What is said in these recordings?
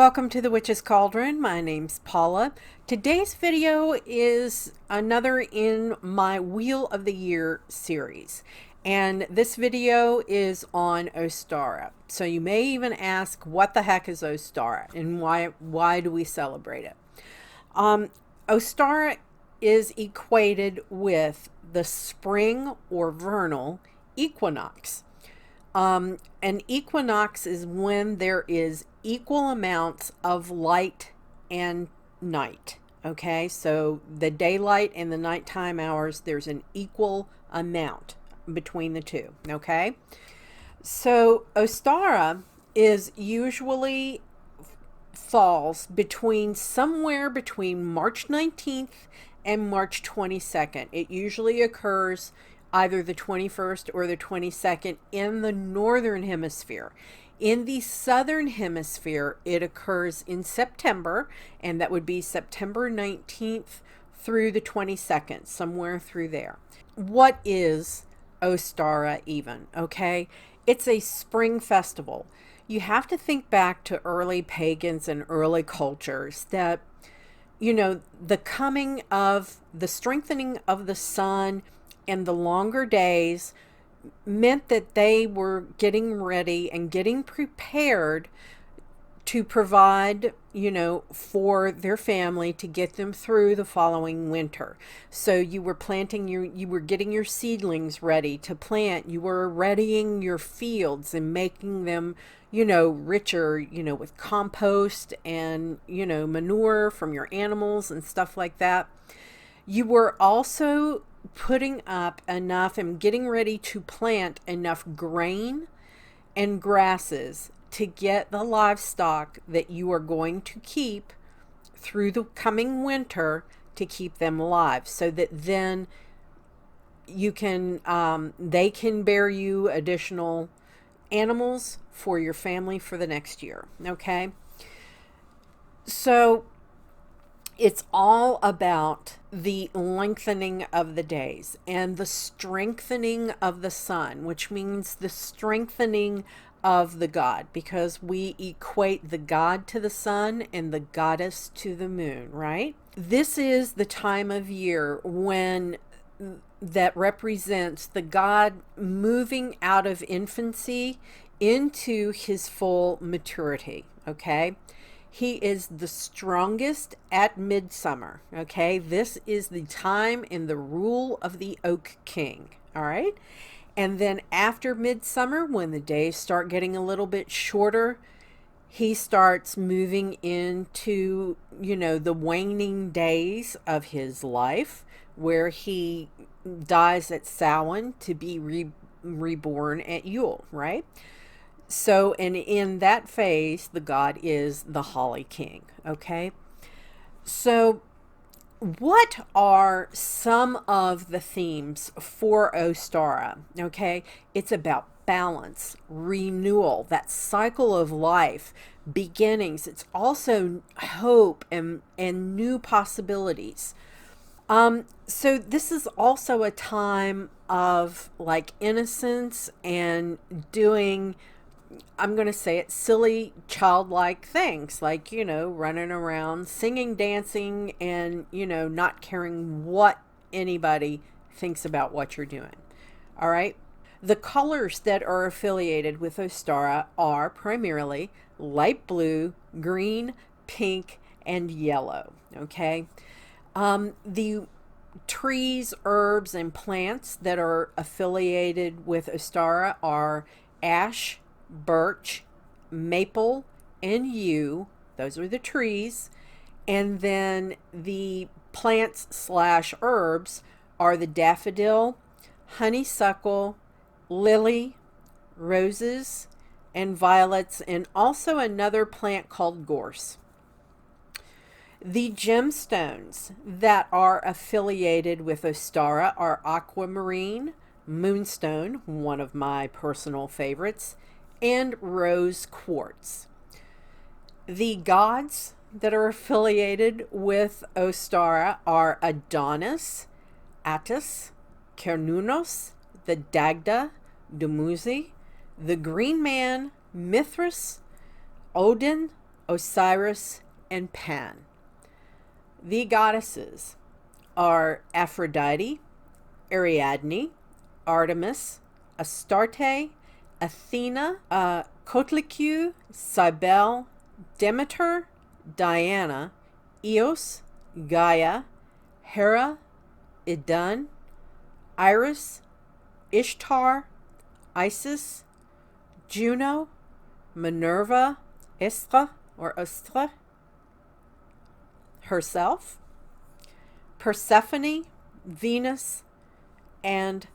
welcome to the Witch's Cauldron. My name's Paula. Today's video is another in my Wheel of the Year series. And this video is on Ostara. So you may even ask, what the heck is Ostara and why do we celebrate it? Ostara is equated with the spring or vernal equinox. An equinox is when there is equal amounts of light and night. Okay, so the daylight and the nighttime hours, there's an equal amount between the two. Okay, so Ostara is usually falls somewhere between March 19th and March 22nd. It usually occurs either the 21st or the 22nd in the northern hemisphere. In the southern hemisphere, it occurs in September, and that would be September 19th through the 22nd, somewhere through there. What is Ostara even? Okay, it's a spring festival. You have to think back to early pagans and early cultures that, you know, the strengthening of the sun and the longer days meant that they were getting ready and getting prepared to provide, you know, for their family to get them through the following winter. So you were you were getting your seedlings ready to plant. You were readying your fields and making them, you know, richer, you know, with compost and, you know, manure from your animals and stuff like that. You were also putting up enough and getting ready to plant enough grain and grasses to get the livestock that you are going to keep through the coming winter to keep them alive, so that then you can they can bear you additional animals for your family for the next year. Okay, so it's all about the lengthening of the days and the strengthening of the sun, which means the strengthening of the god, because we equate the god to the sun and the goddess to the moon, right? This is the time of year when that represents the god moving out of infancy into his full maturity. Okay, he is the strongest at midsummer. Okay, this is the time in the rule of the Oak King. All right, and then after midsummer, when the days start getting a little bit shorter, he starts moving into, you know, the waning days of his life, where he dies at Samhain to be reborn at Yule, right? So, and in that phase, the god is the Holly King. Okay, so what are some of the themes for Ostara? Okay, it's about balance, renewal, that cycle of life, beginnings. It's also hope and new possibilities. So this is also a time of like innocence and doing, I'm going to say it, silly childlike things, like, you know, running around, singing, dancing, and, you know, not caring what anybody thinks about what you're doing. All right. The colors that are affiliated with Ostara are primarily light blue, green, pink, and yellow. Okay. The trees, herbs, and plants that are affiliated with Ostara are ash, birch, maple, and yew. Those are the trees. And then the plants slash herbs are the daffodil, honeysuckle, lily, roses, and violets, and also another plant called gorse. The gemstones that are affiliated with Ostara are aquamarine, moonstone, one of my personal favorites, and rose quartz. The gods that are affiliated with Ostara are Adonis, Attis, Cernunnos, the Dagda, Dumuzi, the Green Man, Mithras, Odin, Osiris, and Pan. The goddesses are Aphrodite, Ariadne, Artemis, Astarte, Athena, Kotliku, Cybele, Demeter, Diana, Eos, Gaia, Hera, Idun, Iris, Ishtar, Isis, Juno, Minerva, Ostara herself, Persephone, Venus, and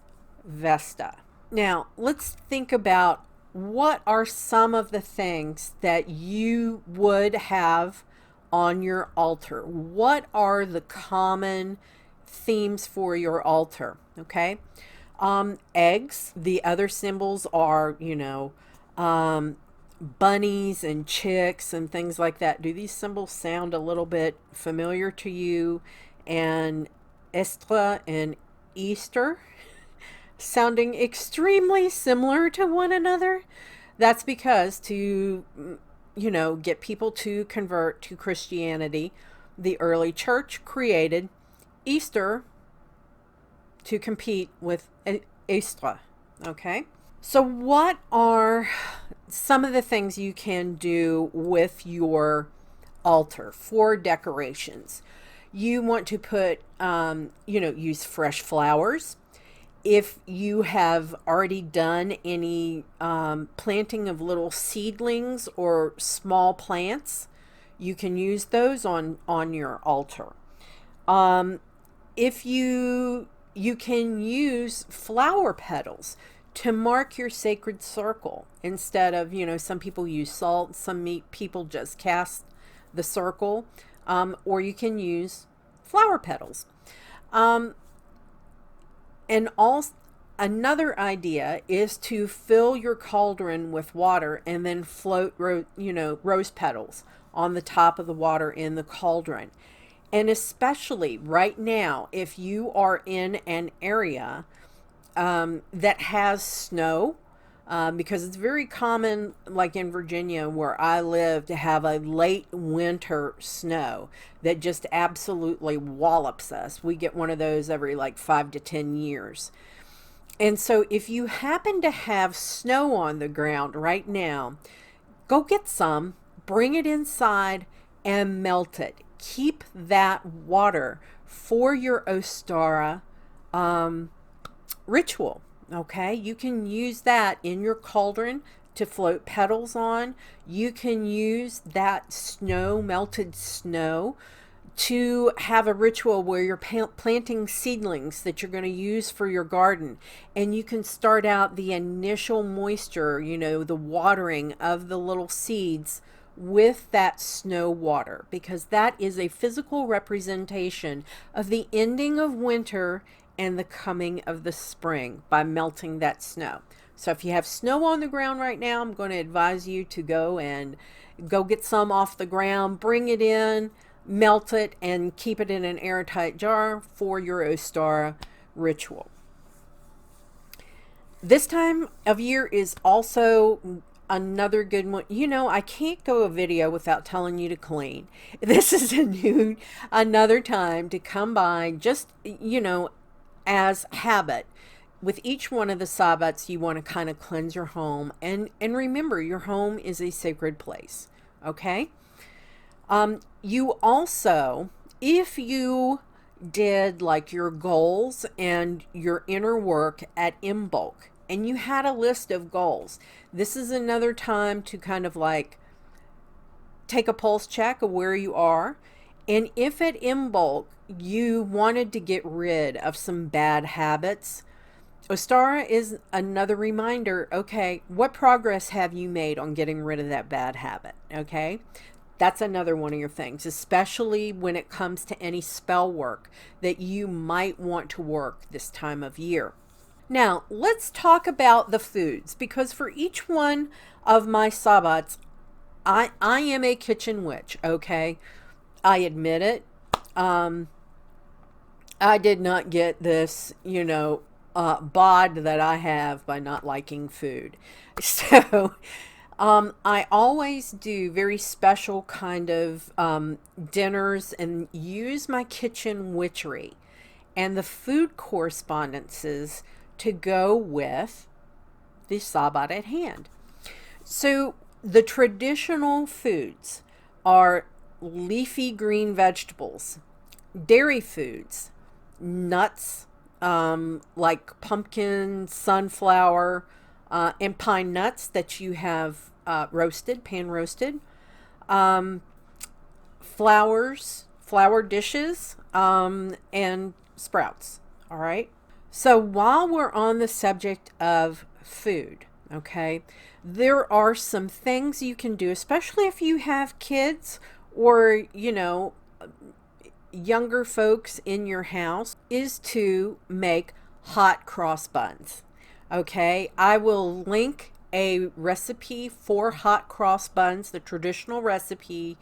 Vesta. Now, let's think about what are some of the things that you would have on your altar. What are the common themes for your altar? Okay. Eggs. The other symbols are, bunnies and chicks and things like that. Do these symbols sound a little bit familiar to you? And Estra and Easter sounding extremely similar to one another. That's because to, get people to convert to Christianity, the early church created Easter to compete with Estra. Okay. So what are some of the things you can do with your altar for decorations? You want to put, use fresh flowers. If you have already done any planting of little seedlings or small plants, you can use those on your altar. If you can use flower petals to mark your sacred circle instead of, some people use salt, some people just cast the circle, or you can use flower petals. And also, another idea is to fill your cauldron with water and then float, rose petals on the top of the water in the cauldron. And especially right now, if you are in an area that has snow, because it's very common, like in Virginia where I live, to have a late winter snow that just absolutely wallops us. We get one of those every like 5 to 10 years. And so if you happen to have snow on the ground right now, go get some, bring it inside and melt it. Keep that water for your Ostara ritual. Okay, you can use that in your cauldron to float petals on. You can use that snow, melted snow, to have a ritual where you're planting seedlings that you're going to use for your garden. And you can start out the initial moisture, the watering of the little seeds with that snow water, because that is a physical representation of the ending of winter and the coming of the spring by melting that snow. So if you have snow on the ground right now, I'm going to advise you to go get some off the ground, bring it in, melt it, and keep it in an airtight jar for your Ostara ritual. This time of year is also another good one. I can't go a video without telling you to clean. This is another time to come by, just, as habit. With each one of the Sabbats, you want to kind of cleanse your home. And remember, your home is a sacred place. Okay? You also, if you did like your goals and your inner work at Imbolc, and you had a list of goals, this is another time to kind of like take a pulse check of where you are. And if at Imbolc you wanted to get rid of some bad habits, Ostara is another reminder. Okay, what progress have you made on getting rid of that bad habit? Okay, that's another one of your things, especially when it comes to any spell work that you might want to work this time of year. Now, let's talk about the foods, because for each one of my Sabbats, I am a kitchen witch, okay? I admit it. I did not get this, bod that I have by not liking food. So, I always do very special kind of dinners and use my kitchen witchery and the food correspondences to go with the Sabbath at hand. So the traditional foods are leafy green vegetables, dairy foods, nuts, like pumpkin, sunflower, and pine nuts that you have roasted, pan roasted, um, flour dishes, and sprouts. All right. So while we're on the subject of food, okay, there are some things you can do, especially if you have kids or, younger folks in your house, is to make hot cross buns. Okay, I will link a recipe for hot cross buns, the traditional recipe,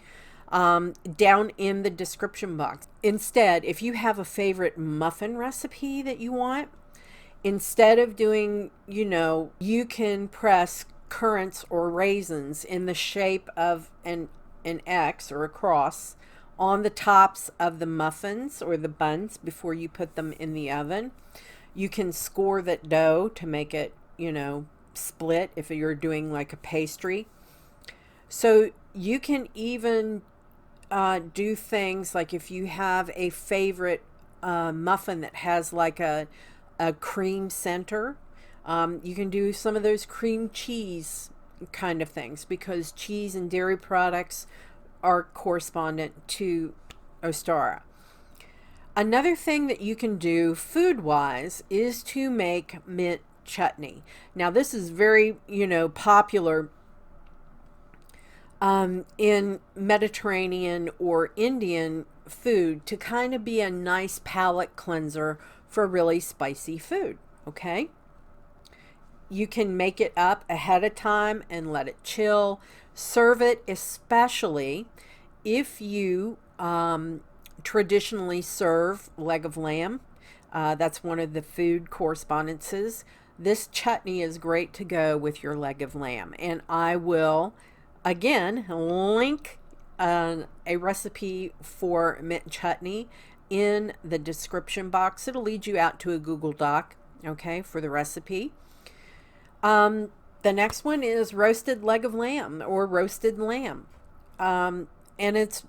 down in the description box. Instead, if you have a favorite muffin recipe that you want, instead of doing, you can press currants or raisins in the shape of an X or a cross on the tops of the muffins or the buns before you put them in the oven. You can score that dough to make it, split if you're doing like a pastry. So you can even do things like if you have a favorite muffin that has like a cream center, you can do some of those cream cheese kind of things because cheese and dairy products are correspondent to Ostara. Another thing that you can do food wise is to make mint chutney. Now, this is very, popular in Mediterranean or Indian food to kind of be a nice palate cleanser for really spicy food. Okay. You can make it up ahead of time and let it chill. Serve it, especially if you traditionally serve leg of lamb. That's one of the food correspondences. This chutney is great to go with your leg of lamb. And I will, again, link a recipe for mint chutney in the description box. It'll lead you out to a Google Doc, okay, for the recipe. The next one is roasted leg of lamb or roasted lamb. And it's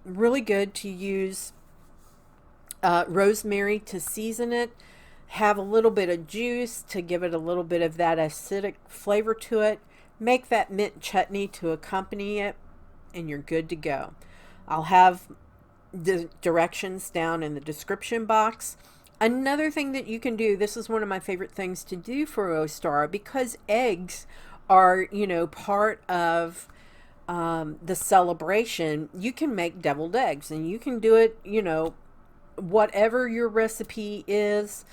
really good to use rosemary to season it, have a little bit of juice to give it a little bit of that acidic flavor to it, make that mint chutney to accompany it, and you're good to go. I'll have the directions down in the description box. Another thing that you can do, this is one of my favorite things to do for Ostara because eggs are, part of the celebration. You can make deviled eggs and you can do it, whatever your recipe is.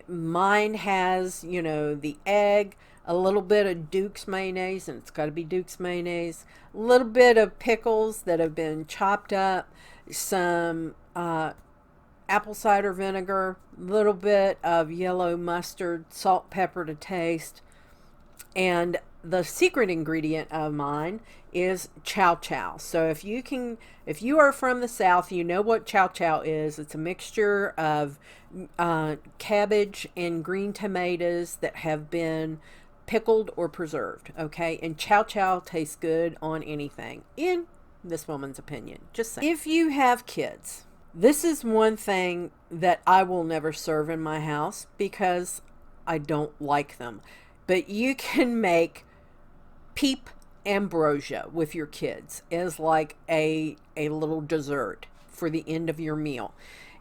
Mine has, the egg, a little bit of Duke's mayonnaise, and it's got to be Duke's mayonnaise, a little bit of pickles that have been chopped up, some apple cider vinegar, a little bit of yellow mustard, salt, pepper to taste. And the secret ingredient of mine is chow chow. So if you are from the South, you know what chow chow is. It's a mixture of cabbage and green tomatoes that have been pickled or preserved. Okay, and chow chow tastes good on anything, in this woman's opinion. Just saying. If you have kids, this is one thing that I will never serve in my house because I don't like them. But you can make peep ambrosia with your kids as like a little dessert for the end of your meal.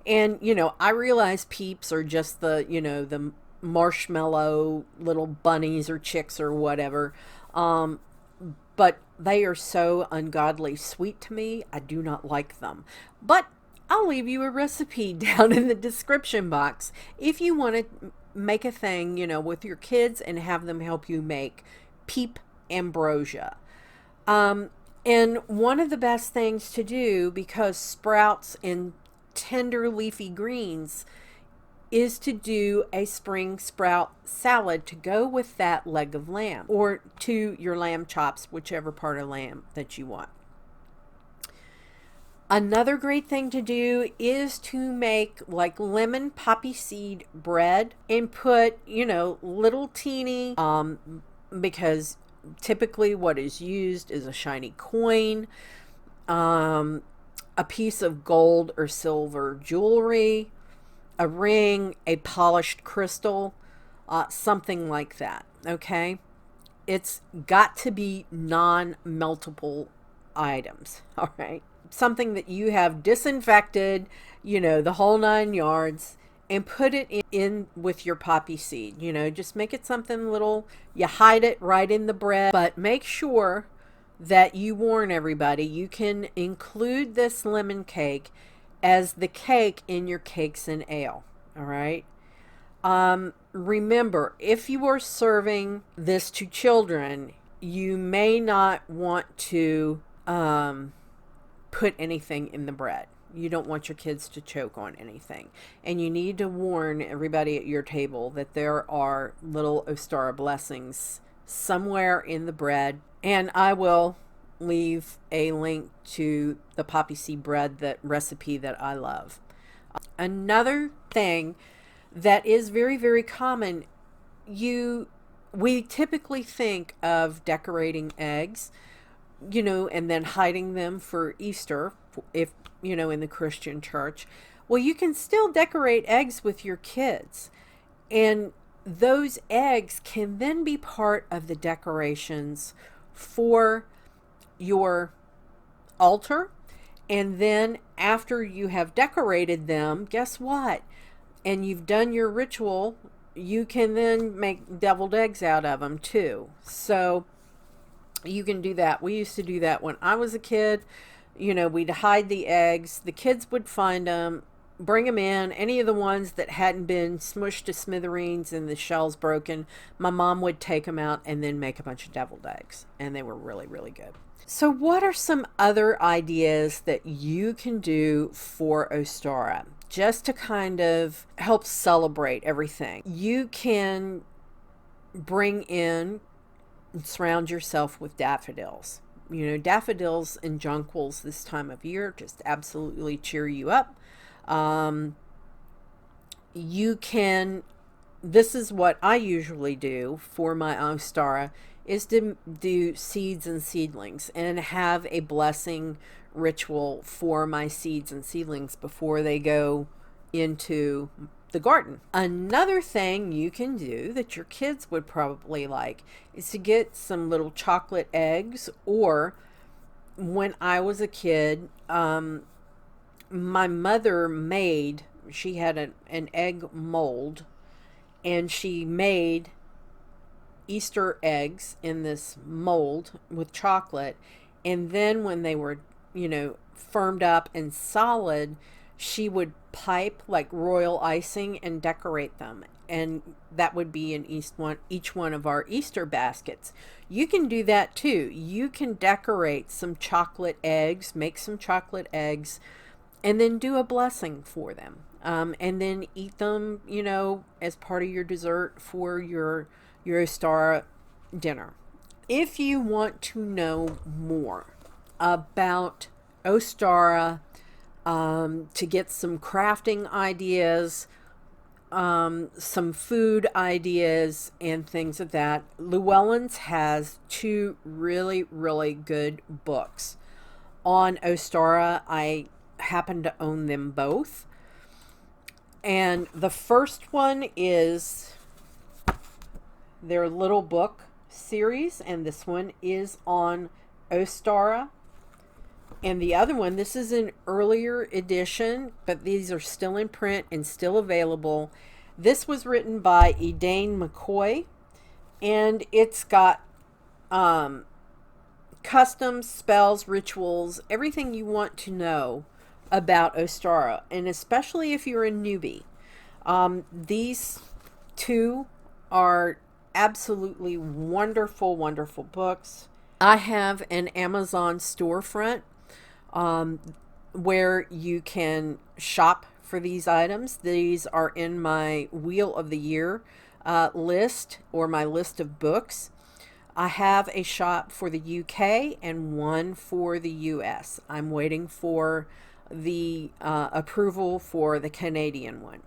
And, I realize peeps are just the marshmallow little bunnies or chicks or whatever. But they are so ungodly sweet to me. I do not like them. But I'll leave you a recipe down in the description box if you want to make a thing, with your kids and have them help you make peep ambrosia. And one of the best things to do, because sprouts and tender leafy greens is to do a spring sprout salad to go with that leg of lamb, or to your lamb chops, whichever part of lamb that you want. Another great thing to do is to make like lemon poppy seed bread and put, little teeny, because typically what is used is a shiny coin, a piece of gold or silver jewelry, a ring, a polished crystal, something like that. Okay. It's got to be non-meltable items. All right. Something that you have disinfected, the whole 9 yards, and put it in with your poppy seed. Just make it something little. You hide it right in the bread, but make sure that you warn everybody. You can include this lemon cake as the cake in your cakes and ale. All right. Remember, if you are serving this to children, you may not want to put anything in the bread. You don't want your kids to choke on anything. And you need to warn everybody at your table that there are little Ostara blessings somewhere in the bread. And I will leave a link to the poppy seed bread, that recipe that I love. Another thing that is very, very common, we typically think of decorating eggs, and then hiding them for Easter, if, in the Christian church. Well, you can still decorate eggs with your kids. And those eggs can then be part of the decorations for your altar. And then after you have decorated them, guess what? And you've done your ritual, you can then make deviled eggs out of them too. So you can do that. We used to do that when I was a kid. We'd hide the eggs. The kids would find them, bring them in. Any of the ones that hadn't been smushed to smithereens and the shells broken, my mom would take them out and then make a bunch of deviled eggs. And they were really, really good. So what are some other ideas that you can do for Ostara, just to kind of help celebrate everything? You can bring in and surround yourself with daffodils. Daffodils and jonquils this time of year just absolutely cheer you up. This is what I usually do for my Ostara, is to do seeds and seedlings and have a blessing ritual for my seeds and seedlings before they go into the garden. Another thing you can do that your kids would probably like is to get some little chocolate eggs, or when I was a kid, my mother she had an egg mold, and she made Easter eggs in this mold with chocolate. And then when they were, firmed up and solid, she would pipe like royal icing and decorate them. And that would be in each one of our Easter baskets. You can do that too. You can decorate some chocolate eggs, make some chocolate eggs, and then do a blessing for them. And then eat them, as part of your dessert for your Ostara dinner. If you want to know more about Ostara, to get some crafting ideas, some food ideas, and things of that, Llewellyn's has 2 really, really good books on Ostara. I happen to own them both. And the first one is their little book series, and this one is on Ostara. And the other one, this is an earlier edition, but these are still in print and still available. This was written by Edane McCoy, and it's got customs, spells, rituals, everything you want to know about Ostara, and especially if you're a newbie. These 2 are absolutely wonderful, wonderful books. I have an Amazon storefront where you can shop for these items. These are in my Wheel of the Year list, or my list of books. I have a shop for the UK and one for the US. I'm waiting for the approval for the Canadian one.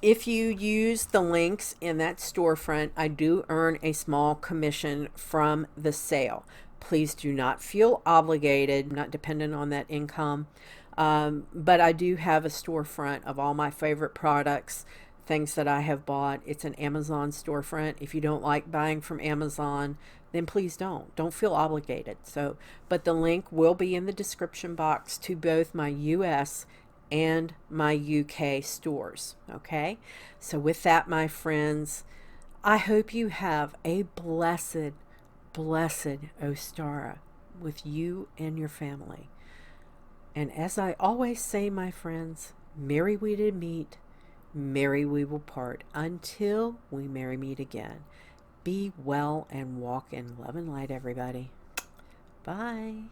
If you use the links in that storefront, I do earn a small commission from the sale. Please do not feel obligated, not dependent on that income. But I do have a storefront of all my favorite products, things that I have bought. It's an Amazon storefront. If you don't like buying from Amazon, then please don't feel obligated. So, but the link will be in the description box to both my US and my UK stores. Okay, so with that, my friends, I hope you have a blessed Ostara with you and your family. And as I always say, my friends, merry we did meet, merry we will part, until we merry meet again. Be well and walk in love and light, everybody. Bye.